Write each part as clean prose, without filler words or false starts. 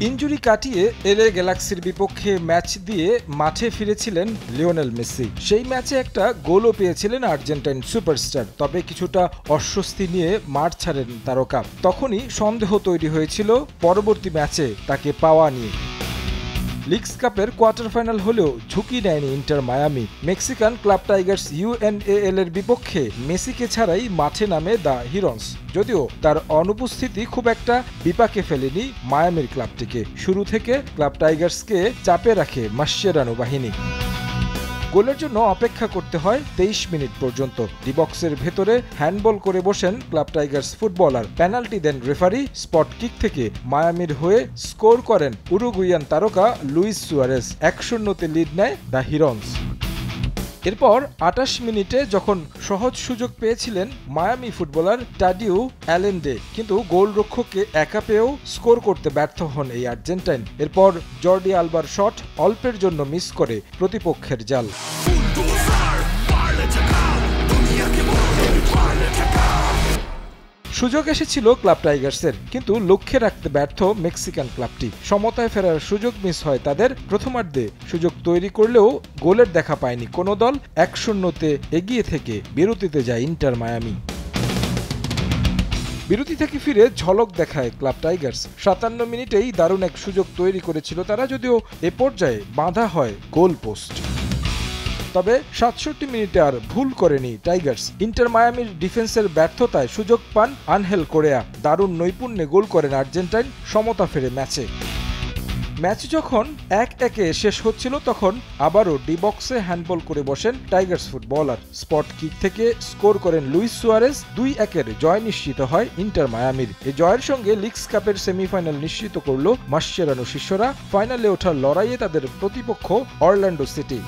Injury কাটিয়ে LA গ্যালাক্সির বিপক্ষে ম্যাচ দিয়ে মাঠে ফিরেছিলেন লিওনেল মেসি। সেই ম্যাচে একটা গোলও পেয়েছিলেন আর্জেন্টাইন সুপারস্টার। তবে কিছুটা অস্বস্তি নিয়ে মাঠ ছাড়েন তারকা। তখনই সন্দেহ তৈরি হয়েছিল পরবর্তী ম্যাচে তাকে পাওয়া নিয়ে। লিগস কাপের কোয়ার্টার ফাইনাল হলেও ঝুঁকি নেয়নি Inter Miami. Mexican club Tigers UNAL এর বিপক্ষে মেসিকে ছাড়াই মাঠে নামে দ্য হিরন্স। যদিও তার অনুপস্থিতি খুব একটা বিপাকে ফেলেনি মায়ামির ক্লাবটিকে। শুরু থেকে ক্লাব টাইগার্সকে চাপে রাখে মাসচেরানো বাহিনী। গোলের জন্য অপেক্ষা করতে হয় 23 মিনিট পর্যন্ত। ডি বক্সের ভেতরে হ্যান্ডবল করে বসেন ক্লাব টাইগার্স ফুটবলার। পেনাল্টি দেন রেফারি। স্পট কিক থেকে মায়ামির হয়ে স্কোর করেন উরুগুয়ান তারকা লুইস সুয়ারেজ। 1-0 লিড নেয় দ্য হিরন্স। এরপর 28 মিনিটে যখন সহজ সুযোগ পেয়েছিলেন মায়ামি ফুটবলার টাডিউ অ্যালেন্ডে, কিন্তু গোলরক্ষককে একা পেয়েও স্কোর করতে ব্যর্থ হন এই আর্জেন্টাইন। এরপর জর্ডি আলবার শট অল্পের জন্য মিস করে প্রতিপক্ষের জাল। সুযোগ এসেছিল ক্লাব টাইগার্সের, কিন্তু লক্ষ্যে রাখতে ব্যর্থ মেক্সিকান ক্লাবটি। সমতায় ফেরার সুযোগ মিস হয় তাদের। প্রথমার্ধে সুযোগ তৈরি করলেও গোলের দেখা পায়নি কোনো দল। 1-0 এগিয়ে থেকে বিরতিতে যায় ইন্টার মায়ামি। বিরতি থেকে ফিরে ঝলক দেখায় ক্লাব টাইগার্স। 57 মিনিটেই দারুণ এক সুযোগ তৈরি করেছিল তারা, যদিও এ পর্যায়ে বাঁধা হয় গোল পোস্ট। তবে 67 মিনিটে আর ভুল করেনি টাইগার্স। ইন্টার মায়ামির ডিফেন্সের ব্যর্থতায় সুযোগ পান আনহেল কোরেয়া। দারুণ নৈপুণ্যে গোল করেন আর্জেন্টাইন। সমতা ফেরে ম্যাচে। ম্যাচ যখন 1-1 শেষ হচ্ছিল তখন আবারও ডি বক্সে হ্যান্ডবল করে বসেন টাইগার্স ফুটবলার। স্পট কিক থেকে স্কোর করেন লুইস সুয়ারেজ। 2-1 জয় নিশ্চিত হয় ইন্টার মায়ামির। এই জয়ের সঙ্গে লিগস কাপের সেমিফাইনাল নিশ্চিত করল মাসচেরানো শিষ্যরা। ফাইনালে ওঠার লড়াইয়ে তাদের প্রতিপক্ষ অরল্যান্ডো সিটি।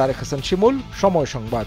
তারেক হাসান শিমুল, সময় সংবাদ।